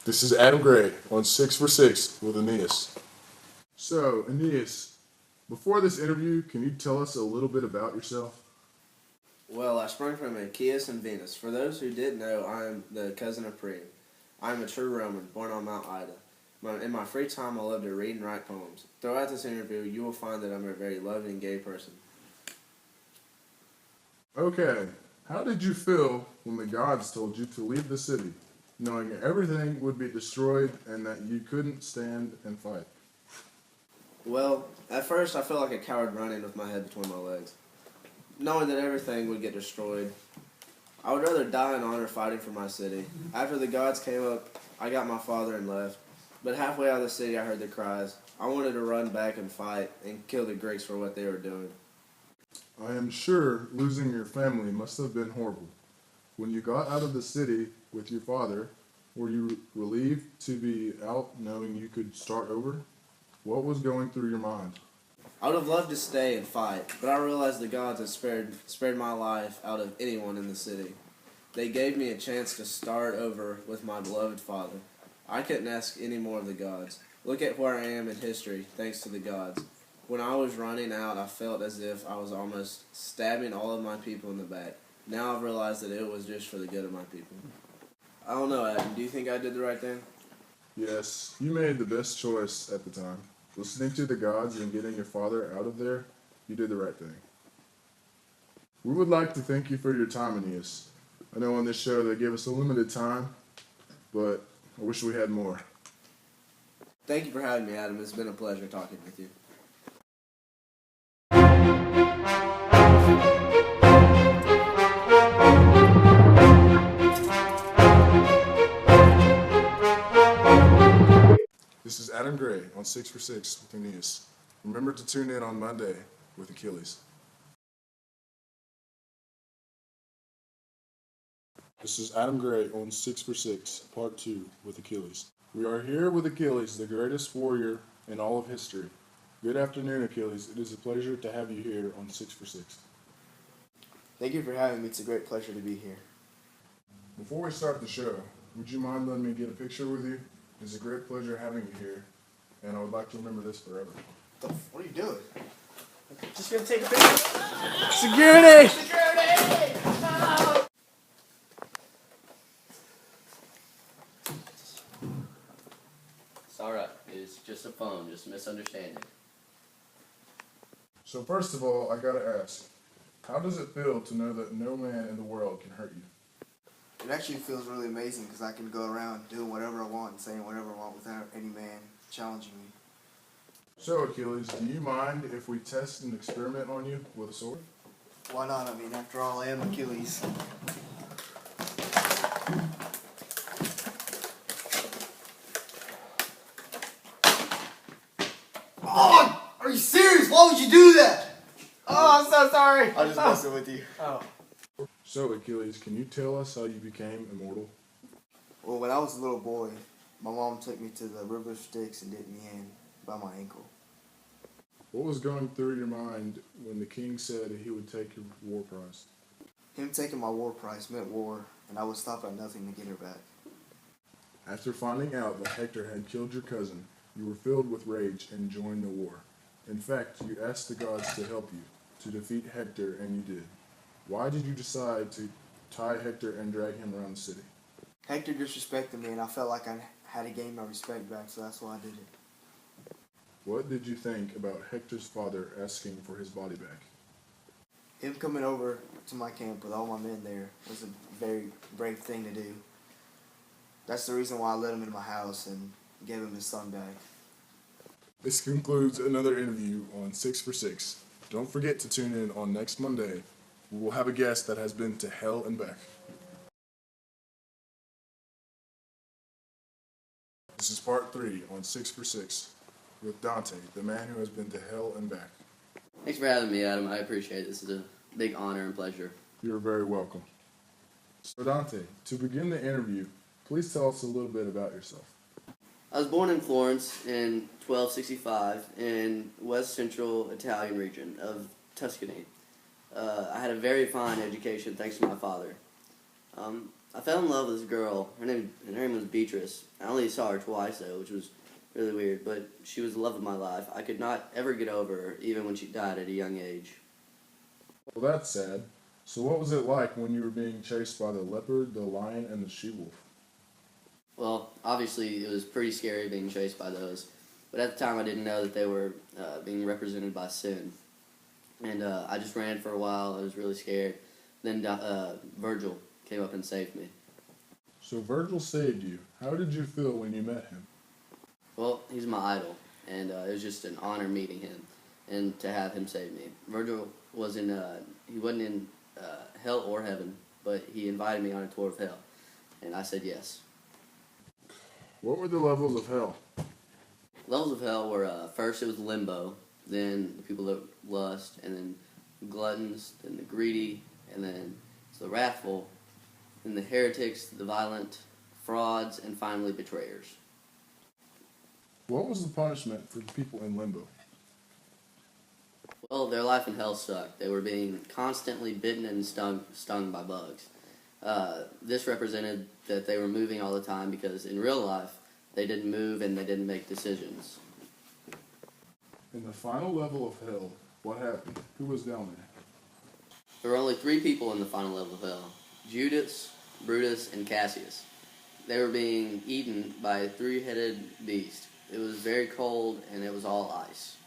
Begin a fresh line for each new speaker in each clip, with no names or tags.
This is Adam Gray on 6 for 6 with Aeneas. So, Aeneas, before this interview, can you tell us a little bit about yourself?
Well, I sprung from Achaeus and Venus. For those who didn't know, I am the cousin of Priam. I am a true Roman, born on Mount Ida. In my free time, I love to read and write poems. Throughout this interview, you will find that I'm a very loving, gay person.
Okay, how did you feel when the gods told you to leave the city, knowing everything would be destroyed and that you couldn't stand and fight?
Well, at first, I felt like a coward running with my head between my legs, knowing that everything would get destroyed. I would rather die in honor fighting for my city. After the gods came up, I got my father and left. But halfway out of the city, I heard the cries. I wanted to run back and fight and kill the Greeks for what they were doing.
I am sure losing your family must have been horrible. When you got out of the city with your father, were you relieved to be out knowing you could start over? What was going through your mind?
I would have loved to stay and fight, but I realized the gods had spared my life out of anyone in the city. They gave me a chance to start over with my beloved father. I couldn't ask any more of the gods. Look at where I am in history, thanks to the gods. When I was running out, I felt as if I was almost stabbing all of my people in the back. Now I've realized that it was just for the good of my people. I don't know, Adam. Do you think I did the right thing?
Yes, you made the best choice at the time. Listening to the gods and getting your father out of there, you did the right thing. We would like to thank you for your time, Aeneas. I know on this show they gave us a limited time, but I wish we had more.
Thank you for having me, Adam. It's been a pleasure talking with you.
This is Adam Gray on 6 for 6 with Aeneas. Remember to tune in on Monday with Achilles. This is Adam Gray on 6 for 6, Part 2 with Achilles. We are here with Achilles, the greatest warrior in all of history. Good afternoon, Achilles. It is a pleasure to have you here on 6 for 6.
Thank you for having me. It's a great pleasure to be here.
Before we start the show, would you mind letting me get a picture with you? It's a great pleasure having you here, and I would like to remember this forever.
What are you doing?
Just gonna take a picture.
Security!
It's alright. It's just a phone, just a misunderstanding.
So first of all, I gotta ask, how does it feel to know that no man in the world can hurt you?
It actually feels really amazing because I can go around doing whatever I want and saying whatever I want without any man challenging me.
So Achilles, do you mind if we test and experiment on you with a sword?
Why not? I mean, after all, I am Achilles. Oh, are you serious? Why would you do that? Oh, I'm so sorry. I'm just messing with you. Oh.
So Achilles, can you tell us how you became immortal?
Well, when I was a little boy, my mom took me to the river of Styx and dipped me in by my ankle.
What was going through your mind when the king said he would take your war prize?
Him taking my war prize meant war, and I would stop at nothing to get her back.
After finding out that Hector had killed your cousin, you were filled with rage and joined the war. In fact, you asked the gods to help you, to defeat Hector, and you did. Why did you decide to tie Hector and drag him around the city?
Hector disrespected me, and I felt like I had to gain my respect back, so that's why I did it.
What did you think about Hector's father asking for his body back?
Him coming over to my camp with all my men there was a very brave thing to do. That's the reason why I let him into my house and gave him his son back.
This concludes another interview on 6 for 6. Don't forget to tune in on next Monday. We will have a guest that has been to hell and back. This is part 3 on 6 for 6 with Dante, the man who has been to hell and back.
Thanks for having me, Adam. I appreciate it. This is a big honor and pleasure.
You're very welcome. So Dante, to begin the interview, please tell us a little bit about yourself.
I was born in Florence in 1265 in west central Italian region of Tuscany. I had a very fine education thanks to my father. I fell in love with this girl. Her name was Beatrice. I only saw her twice though, which was really weird. But she was the love of my life. I could not ever get over her, even when she died at a young age.
Well, that's sad. So what was it like when you were being chased by the leopard, the lion, and the she-wolf?
Well, obviously it was pretty scary being chased by those. But at the time, I didn't know that they were being represented by sin. And I just ran for a while. I was really scared. Then Virgil came up and saved me.
So Virgil saved you. How did you feel when you met him?
Well, he's my idol, and it was just an honor meeting him and to have him save me. Virgil was he wasn't in hell or heaven, but he invited me on a tour of hell, and I said yes.
What were the levels of hell?
Levels of hell were first it was limbo, then the people that lust, and then gluttons, then the greedy, and then the wrathful, then the heretics, the violent, frauds, and finally betrayers.
What was the punishment for the people in limbo?
Well, their life in hell sucked. They were being constantly bitten and stung by bugs. This represented that they were moving all the time because in real life they didn't move and they didn't make decisions.
In the final level of hell, what happened? Who was down there?
There were only 3 people in the final level of hell: Judas, Brutus, and Cassius. They were being eaten by a 3-headed beast. It was very cold and it was all ice.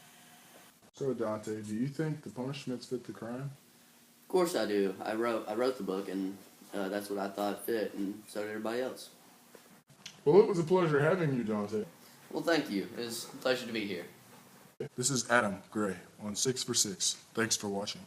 So Dante, do you think the punishments fit the crime?
Of course I do. I wrote the book, and that's what I thought fit, and so did everybody else.
Well, it was a pleasure having you, Dante.
Well, thank you. It was a pleasure to be here.
This is Adam Gray on 6 for 6. Thanks for watching.